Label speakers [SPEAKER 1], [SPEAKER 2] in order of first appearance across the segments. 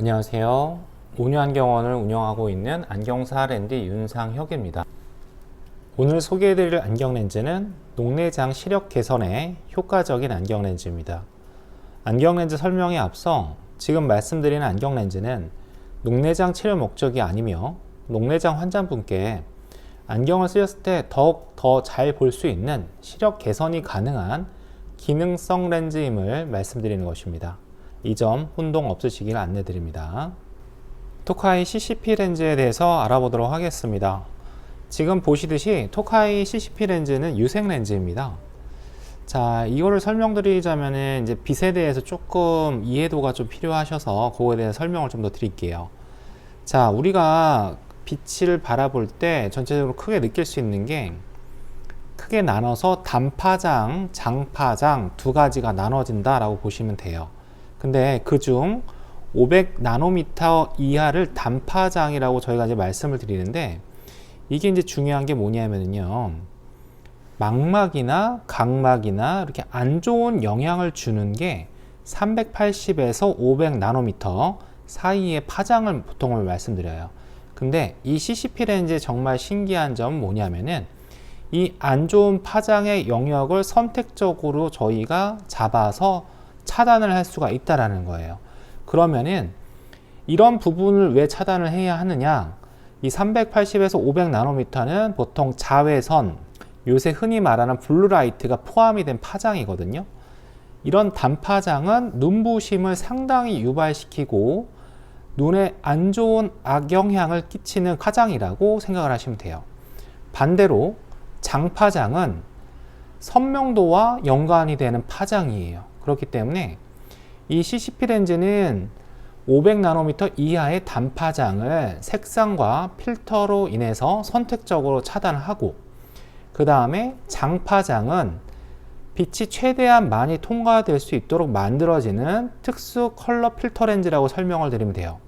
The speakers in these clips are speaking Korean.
[SPEAKER 1] 안녕하세요. 온유안경원을 운영하고 있는 안경사 랜디 윤상혁입니다. 오늘 소개해드릴 안경렌즈는 녹내장 시력 개선에 효과적인 안경렌즈입니다. 안경렌즈 설명에 앞서 지금 말씀드리는 안경렌즈는 녹내장 치료 목적이 아니며 녹내장 환자분께 안경을 쓰셨을 때 더욱 더 잘 볼 수 있는 시력 개선이 가능한 기능성 렌즈임을 말씀드리는 것입니다. 이 점 혼동 없으시길 안내드립니다. 토카이 CCP 렌즈에 대해서 알아보도록 하겠습니다. 지금 보시듯이 토카이 CCP 렌즈는 유색 렌즈입니다. 자, 이거를 설명드리자면은 이제 빛에 대해서 조금 이해도가 좀 필요하셔서 그거에 대해서 설명을 좀 더 드릴게요. 자, 우리가 빛을 바라볼 때 전체적으로 크게 느낄 수 있는 게 크게 나눠서 단파장, 장파장 두 가지가 나눠진다 라고 보시면 돼요. 근데 그중 500나노미터 이하를 단파장이라고 저희가 이제 말씀을 드리는데, 이게 이제 중요한 게 뭐냐면요, 망막이나 각막이나 이렇게 안 좋은 영향을 주는 게 380에서 500나노미터 사이의 파장을 보통을 말씀드려요. 근데 이 CCP 렌즈의 정말 신기한 점은 뭐냐면은 이 안 좋은 파장의 영역을 선택적으로 저희가 잡아서 차단을 할 수가 있다라는 거예요. 그러면은 이런 부분을 왜 차단을 해야 하느냐? 이 380에서 500나노미터는 보통 자외선, 요새 흔히 말하는 블루라이트가 포함이 된 파장이거든요. 이런 단파장은 눈부심을 상당히 유발시키고 눈에 안 좋은 악영향을 끼치는 파장이라고 생각을 하시면 돼요. 반대로 장파장은 선명도와 연관이 되는 파장이에요. 그렇기 때문에 이 CCP 렌즈는 500나노미터 이하의 단파장을 색상과 필터로 인해서 선택적으로 차단하고, 그 다음에 장파장은 빛이 최대한 많이 통과될 수 있도록 만들어지는 특수 컬러 필터 렌즈라고 설명을 드리면 돼요.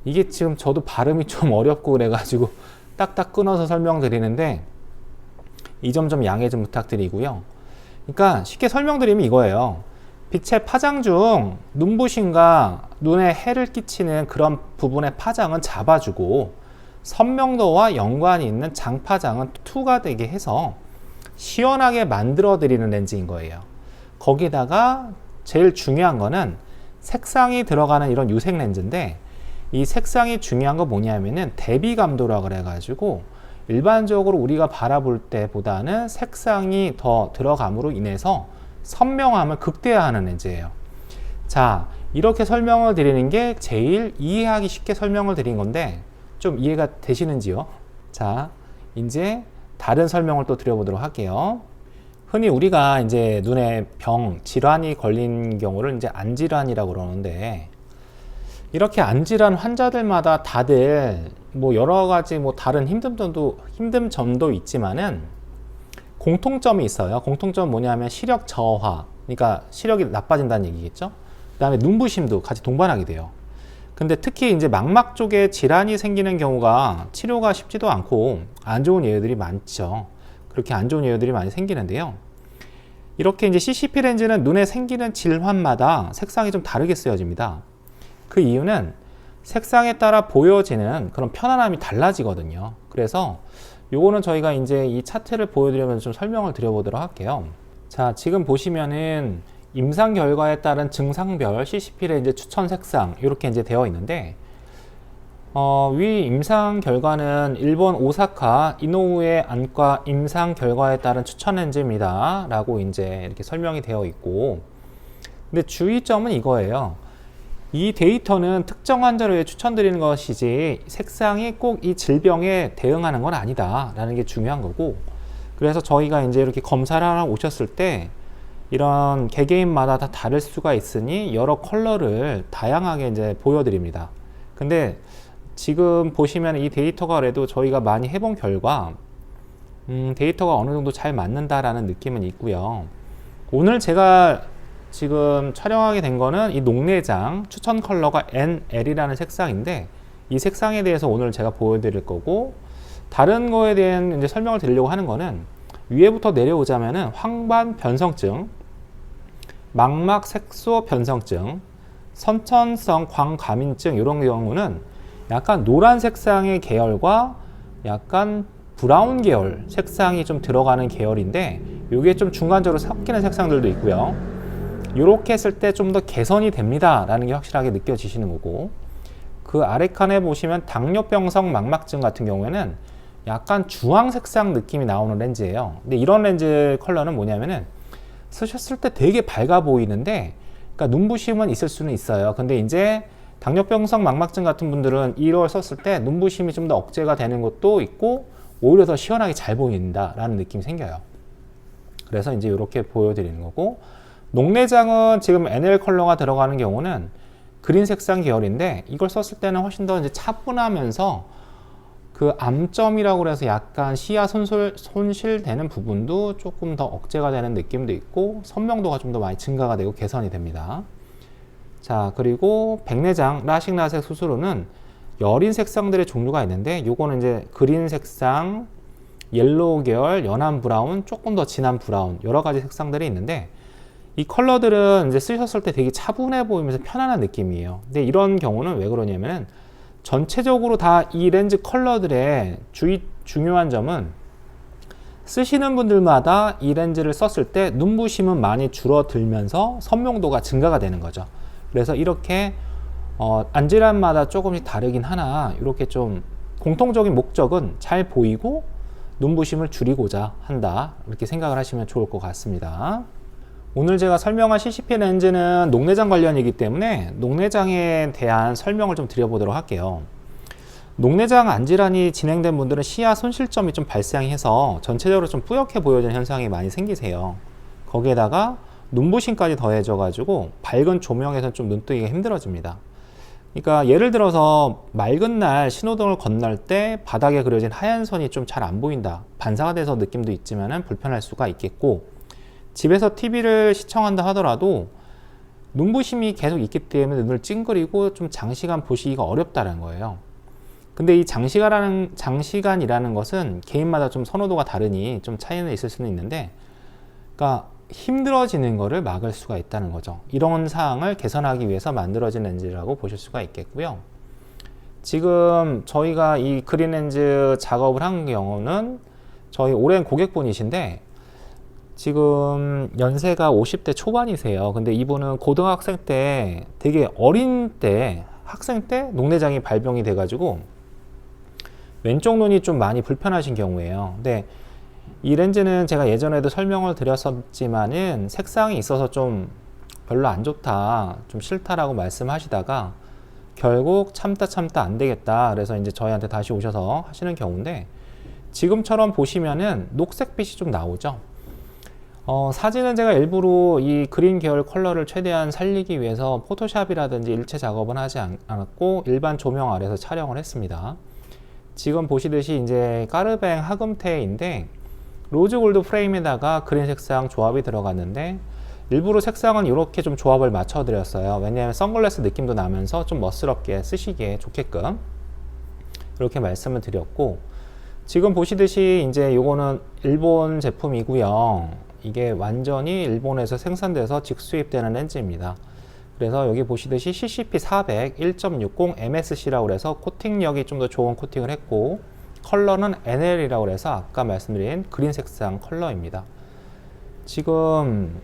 [SPEAKER 1] 이게 지금 저도 발음이 좀 어렵고 그래가지고 딱딱 끊어서 설명드리는데 이 점 좀 양해 좀 부탁드리고요. 그러니까 쉽게 설명드리면 이거예요. 빛의 파장 중 눈부심과 눈에 해를 끼치는 그런 부분의 파장은 잡아주고, 선명도와 연관이 있는 장파장은 투과되게 해서 시원하게 만들어 드리는 렌즈인 거예요. 거기다가 제일 중요한 거는 색상이 들어가는 이런 유색 렌즈인데, 이 색상이 중요한 거 뭐냐면은 대비감도라 그래가지고 일반적으로 우리가 바라볼 때보다는 색상이 더 들어감으로 인해서 선명함을 극대화하는 렌즈예요. 자, 이렇게 설명을 드리는 게 제일 이해하기 쉽게 설명을 드린 건데 좀 이해가 되시는지요? 자, 이제 다른 설명을 또 드려보도록 할게요. 흔히 우리가 이제 눈에 병, 질환이 걸린 경우를 이제 안질환이라고 그러는데, 이렇게 안질환 환자들마다 다들 뭐 여러 가지 뭐 다른 힘든 점도 있지만은 공통점이 있어요. 공통점은 뭐냐면 시력 저하, 그러니까 시력이 나빠진다는 얘기겠죠. 그 다음에 눈부심도 같이 동반하게 돼요. 근데 특히 이제 망막 쪽에 질환이 생기는 경우가 치료가 쉽지도 않고 안 좋은 예후들이 많죠. 그렇게 안 좋은 예후들이 많이 생기는데요. 이렇게 이제 CCP 렌즈는 눈에 생기는 질환마다 색상이 좀 다르게 쓰여집니다. 그 이유는 색상에 따라 보여지는 그런 편안함이 달라지거든요. 그래서 요거는 저희가 이제 이 차트를 보여드리면서 좀 설명을 드려보도록 할게요. 자, 지금 보시면은 임상 결과에 따른 증상별 CCP 렌즈 추천 색상 이렇게 이제 되어 있는데, 위 임상 결과는 일본 오사카 이노우에 안과 임상 결과에 따른 추천 렌즈입니다 라고 이제 이렇게 설명이 되어 있고, 근데 주의점은 이거예요. 이 데이터는 특정 환자를 위해 추천드리는 것이지 색상이 꼭 이 질병에 대응하는 건 아니다 라는 게 중요한 거고, 그래서 저희가 이제 이렇게 검사를 하러 오셨을 때 이런 개개인마다 다 다를 수가 있으니 여러 컬러를 다양하게 이제 보여드립니다. 근데 지금 보시면 이 데이터가 그래도 저희가 많이 해본 결과 데이터가 어느 정도 잘 맞는다라는 느낌은 있고요. 오늘 제가 지금 촬영하게 된 거는 이 녹내장 추천 컬러가 NL이라는 색상인데, 이 색상에 대해서 오늘 제가 보여드릴 거고, 다른 거에 대한 이제 설명을 드리려고 하는 거는 위에부터 내려오자면은 황반 변성증, 망막 색소 변성증, 선천성 광과민증 이런 경우는 약간 노란 색상의 계열과 약간 브라운 계열 색상이 좀 들어가는 계열인데 이게 좀 중간적으로 섞이는 색상들도 있고요. 이렇게 했을 때 좀 더 개선이 됩니다 라는 게 확실하게 느껴지시는 거고, 그 아래 칸에 보시면 당뇨병성 망막증 같은 경우에는 약간 주황 색상 느낌이 나오는 렌즈예요. 근데 이런 렌즈 컬러는 뭐냐면은 쓰셨을 때 되게 밝아 보이는데, 그러니까 눈부심은 있을 수는 있어요. 근데 이제 당뇨병성 망막증 같은 분들은 이걸 썼을 때 눈부심이 좀 더 억제가 되는 것도 있고 오히려 더 시원하게 잘 보인다라는 느낌이 생겨요. 그래서 이제 이렇게 보여드리는 거고, 녹내장은 지금 NL 컬러가 들어가는 경우는 그린 색상 계열인데 이걸 썼을 때는 훨씬 더 이제 차분하면서 그 암점이라고 해서 약간 시야 손실되는 부분도 조금 더 억제가 되는 느낌도 있고 선명도가 좀 더 많이 증가가 되고 개선이 됩니다. 자, 그리고 백내장 라식 라섹 수술로는 여린 색상들의 종류가 있는데 요거는 이제 그린 색상, 옐로우 계열, 연한 브라운, 조금 더 진한 브라운 여러 가지 색상들이 있는데 이 컬러들은 이제 쓰셨을 때 되게 차분해 보이면서 편안한 느낌이에요. 근데 이런 경우는 왜 그러냐면은 전체적으로 다 이 렌즈 컬러들의 중요한 점은 쓰시는 분들마다 이 렌즈를 썼을 때 눈부심은 많이 줄어들면서 선명도가 증가가 되는 거죠. 그래서 이렇게 안질환마다 조금씩 다르긴 하나 이렇게 좀 공통적인 목적은 잘 보이고 눈부심을 줄이고자 한다, 이렇게 생각을 하시면 좋을 것 같습니다. 오늘 제가 설명한 CCP 렌즈는 녹내장 관련이기 때문에 녹내장에 대한 설명을 좀 드려보도록 할게요. 녹내장 안질환이 진행된 분들은 시야 손실점이 좀 발생해서 전체적으로 좀 뿌옇게 보여지는 현상이 많이 생기세요. 거기에다가 눈부심까지 더해져 가지고 밝은 조명에서는 좀 눈뜨기가 힘들어집니다. 그러니까 예를 들어서 맑은 날 신호등을 건널 때 바닥에 그려진 하얀 선이 좀 잘 안 보인다, 반사가 돼서 느낌도 있지만은 불편할 수가 있겠고, 집에서 TV를 시청한다 하더라도 눈부심이 계속 있기 때문에 눈을 찡그리고 좀 장시간 보시기가 어렵다는 거예요. 근데 이 장시간이라는 것은 개인마다 좀 선호도가 다르니 좀 차이는 있을 수는 있는데, 그러니까 힘들어지는 거를 막을 수가 있다는 거죠. 이런 사항을 개선하기 위해서 만들어진 렌즈라고 보실 수가 있겠고요. 지금 저희가 이 그린 렌즈 작업을 한 경우는 저희 오랜 고객분이신데 지금 연세가 50대 초반이세요. 근데 이분은 고등학생 때 되게 어린 때 학생 때 녹내장이 발병이 돼 가지고 왼쪽 눈이 좀 많이 불편하신 경우예요. 근데 이 렌즈는 제가 예전에도 설명을 드렸었지만은 색상이 있어서 좀 별로 안 좋다, 좀 싫다라고 말씀하시다가 결국 참다 안 되겠다 그래서 이제 저희한테 다시 오셔서 하시는 경우인데, 지금처럼 보시면은 녹색빛이 좀 나오죠. 사진은 제가 일부러 이 그린 계열 컬러를 최대한 살리기 위해서 포토샵이라든지 일체 작업은 하지 않았고 일반 조명 아래서 촬영을 했습니다. 지금 보시듯이 이제 까르뱅 하금테인데 로즈 골드 프레임에다가 그린 색상 조합이 들어갔는데 일부러 색상은 이렇게 좀 조합을 맞춰 드렸어요. 왜냐하면 선글라스 느낌도 나면서 좀 멋스럽게 쓰시기에 좋게끔 이렇게 말씀을 드렸고, 지금 보시듯이 이제 요거는 일본 제품이고요. 이게 완전히 일본에서 생산돼서 직수입되는 렌즈입니다. 그래서 여기 보시듯이 CCP400 1.60 MSC라고 해서 코팅력이 좀 더 좋은 코팅을 했고, 컬러는 NL이라고 해서 아까 말씀드린 그린 색상 컬러입니다. 지금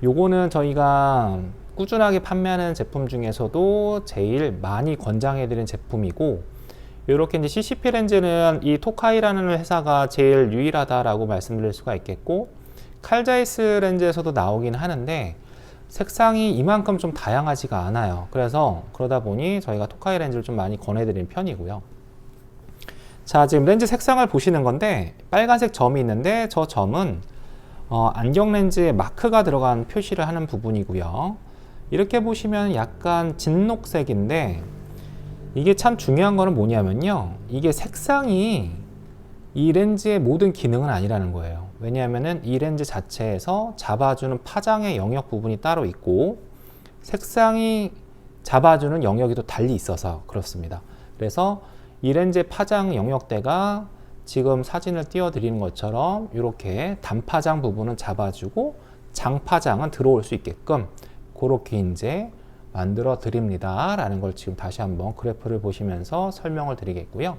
[SPEAKER 1] 요거는 저희가 꾸준하게 판매하는 제품 중에서도 제일 많이 권장해 드린 제품이고, 이렇게 이제 CCP 렌즈는 이 토카이라는 회사가 제일 유일하다라고 말씀드릴 수가 있겠고, 칼자이스 렌즈에서도 나오긴 하는데 색상이 이만큼 좀 다양하지가 않아요. 그래서 그러다 보니 저희가 토카이 렌즈를 좀 많이 권해드리는 편이고요. 자, 지금 렌즈 색상을 보시는 건데 빨간색 점이 있는데 저 점은 안경 렌즈에 마크가 들어간 표시를 하는 부분이고요. 이렇게 보시면 약간 진녹색인데 이게 참 중요한 거는 뭐냐면요, 이게 색상이 이 렌즈의 모든 기능은 아니라는 거예요. 왜냐하면은 이 렌즈 자체에서 잡아주는 파장의 영역 부분이 따로 있고 색상이 잡아주는 영역이 또 달리 있어서 그렇습니다. 그래서 이 렌즈의 파장 영역대가 지금 사진을 띄워 드리는 것처럼 이렇게 단파장 부분은 잡아주고 장파장은 들어올 수 있게끔 그렇게 이제 만들어 드립니다 라는 걸 지금 다시 한번 그래프를 보시면서 설명을 드리겠고요.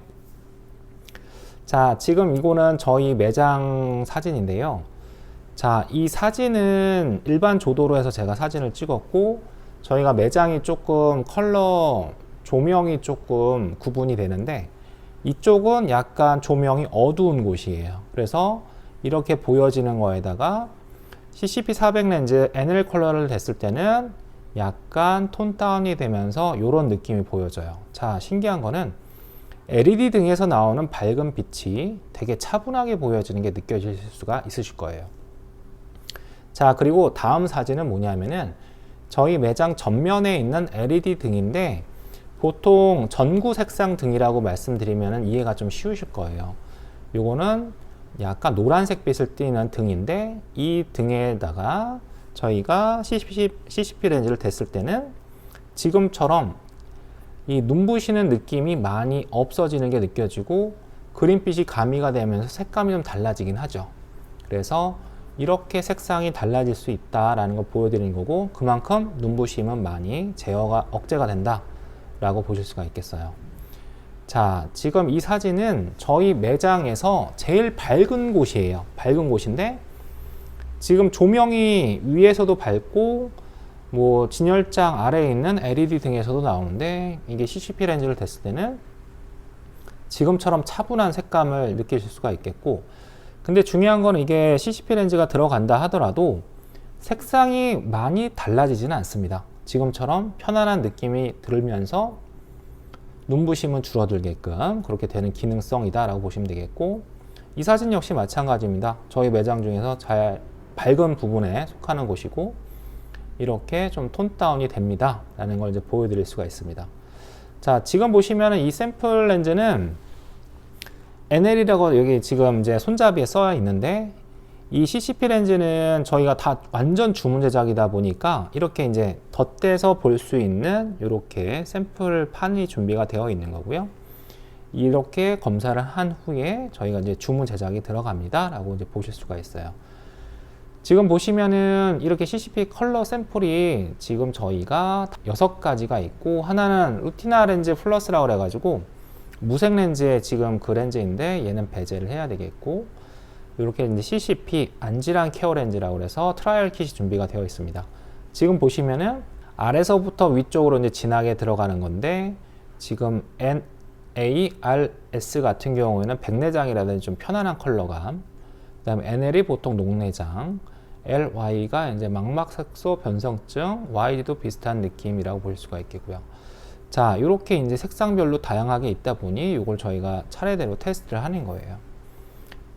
[SPEAKER 1] 자, 지금 이거는 저희 매장 사진인데요. 자, 이 사진은 일반 조도로 해서 제가 사진을 찍었고, 저희가 매장이 조금 컬러 조명이 조금 구분이 되는데, 이쪽은 약간 조명이 어두운 곳이에요. 그래서 이렇게 보여지는 거에다가 CCP400 렌즈 NL 컬러를 댔을 때는 약간 톤 다운이 되면서 이런 느낌이 보여져요. 자, 신기한 거는 LED 등에서 나오는 밝은 빛이 되게 차분하게 보여지는 게 느껴질 수가 있으실 거예요. 자, 그리고 다음 사진은 뭐냐면은 저희 매장 전면에 있는 LED 등인데, 보통 전구 색상 등이라고 말씀드리면 이해가 좀 쉬우실 거예요. 요거는 약간 노란색 빛을 띠는 등인데, 이 등에다가 저희가 CCP 렌즈를 댔을 때는 지금처럼 이 눈부시는 느낌이 많이 없어지는 게 느껴지고, 그린빛이 가미가 되면서 색감이 좀 달라지긴 하죠. 그래서 이렇게 색상이 달라질 수 있다라는 걸 보여드리는 거고, 그만큼 눈부심은 많이 제어가 억제가 된다 라고 보실 수가 있겠어요. 자, 지금 이 사진은 저희 매장에서 제일 밝은 곳이에요. 밝은 곳인데, 지금 조명이 위에서도 밝고 뭐 진열장 아래에 있는 LED 등에서도 나오는데, 이게 CCP 렌즈를 댔을 때는 지금처럼 차분한 색감을 느끼실 수가 있겠고, 근데 중요한 거는 이게 CCP 렌즈가 들어간다 하더라도 색상이 많이 달라지지는 않습니다. 지금처럼 편안한 느낌이 들면서 눈부심은 줄어들게끔 그렇게 되는 기능성이다 라고 보시면 되겠고, 이 사진 역시 마찬가지입니다. 저희 매장 중에서 잘 밝은 부분에 속하는 곳이고, 이렇게 좀 톤 다운이 됩니다 라는 걸 이제 보여드릴 수가 있습니다. 자, 지금 보시면은 이 샘플 렌즈는 NL이라고 여기 지금 이제 손잡이에 써 있는데, 이 CCP 렌즈는 저희가 다 완전 주문 제작이다 보니까 이렇게 이제 덧대서 볼 수 있는 이렇게 샘플 판이 준비가 되어 있는 거고요. 이렇게 검사를 한 후에 저희가 이제 주문 제작이 들어갑니다 라고 이제 보실 수가 있어요. 지금 보시면은 이렇게 CCP 컬러 샘플이 지금 저희가 6가지가 있고, 하나는 루티나 렌즈 플러스라고 그래가지고 무색 렌즈에 지금 그 렌즈인데 얘는 배제를 해야 되겠고, 이렇게 이제 CCP 안질환 케어 렌즈라고 해서 트라이얼 킷이 준비가 되어 있습니다. 지금 보시면은 아래서부터 위쪽으로 이제 진하게 들어가는 건데, 지금 NARS 같은 경우에는 백내장이라든지 좀 편안한 컬러감, 그 다음에 NL이 보통 녹내장, LY가 이제 망막색소 변성증, YD도 비슷한 느낌이라고 볼 수가 있겠고요. 자, 이렇게 이제 색상별로 다양하게 있다 보니 이걸 저희가 차례대로 테스트를 하는 거예요.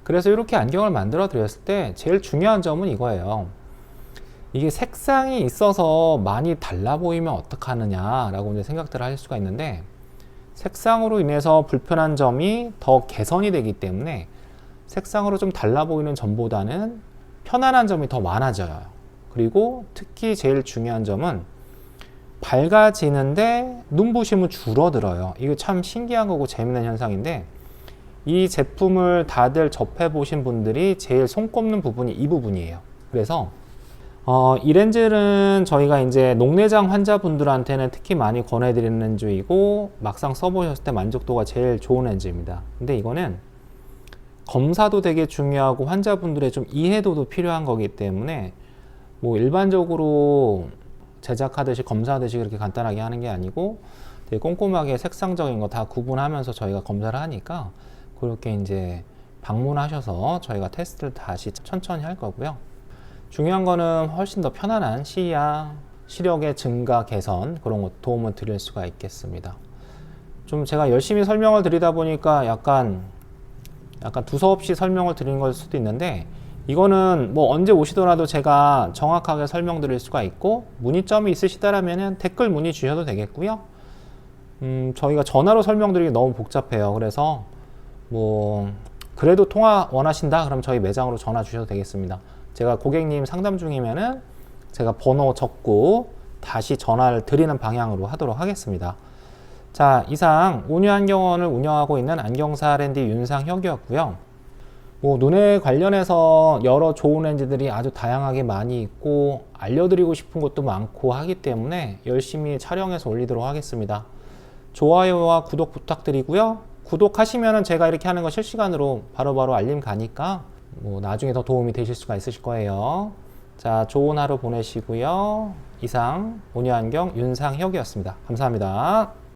[SPEAKER 1] 그래서 이렇게 안경을 만들어 드렸을 때 제일 중요한 점은 이거예요. 이게 색상이 있어서 많이 달라 보이면 어떡하느냐 라고 이제 생각들을 할 수가 있는데, 색상으로 인해서 불편한 점이 더 개선이 되기 때문에 색상으로 좀 달라 보이는 점보다는 편안한 점이 더 많아져요. 그리고 특히 제일 중요한 점은 밝아지는데 눈부심은 줄어들어요. 이게 참 신기한 거고 재밌는 현상인데, 이 제품을 다들 접해 보신 분들이 제일 손꼽는 부분이 이 부분이에요. 그래서 이 렌즈는 저희가 이제 녹내장 환자분들한테는 특히 많이 권해드리는 렌즈이고, 막상 써보셨을 때 만족도가 제일 좋은 렌즈입니다. 근데 이거는 검사도 되게 중요하고 환자분들의 좀 이해도도 필요한 거기 때문에 뭐 일반적으로 제작하듯이 검사하듯이 그렇게 간단하게 하는 게 아니고 되게 꼼꼼하게 색상적인 거 다 구분하면서 저희가 검사를 하니까, 그렇게 이제 방문하셔서 저희가 테스트를 다시 천천히 할 거고요. 중요한 거는 훨씬 더 편안한 시야, 시력의 증가, 개선, 그런 것 도움을 드릴 수가 있겠습니다. 좀 제가 열심히 설명을 드리다 보니까 약간 두서없이 설명을 드리는 걸 수도 있는데, 이거는 뭐 언제 오시더라도 제가 정확하게 설명드릴 수가 있고, 문의점이 있으시다라면 댓글 문의 주셔도 되겠고요. 저희가 전화로 설명드리기 너무 복잡해요. 그래서 뭐 그래도 통화 원하신다 그럼 저희 매장으로 전화 주셔도 되겠습니다. 제가 고객님 상담 중이면은 제가 번호 적고 다시 전화를 드리는 방향으로 하도록 하겠습니다. 자, 이상 온유안경원을 운영하고 있는 안경사 R&D 윤상혁이었고요. 뭐 눈에 관련해서 여러 좋은 렌즈들이 아주 다양하게 많이 있고 알려드리고 싶은 것도 많고 하기 때문에 열심히 촬영해서 올리도록 하겠습니다. 좋아요와 구독 부탁드리고요. 구독하시면은 제가 이렇게 하는 거 실시간으로 바로바로 알림 가니까 뭐 나중에 더 도움이 되실 수가 있으실 거예요. 자, 좋은 하루 보내시고요. 이상 온유안경 윤상혁이었습니다. 감사합니다.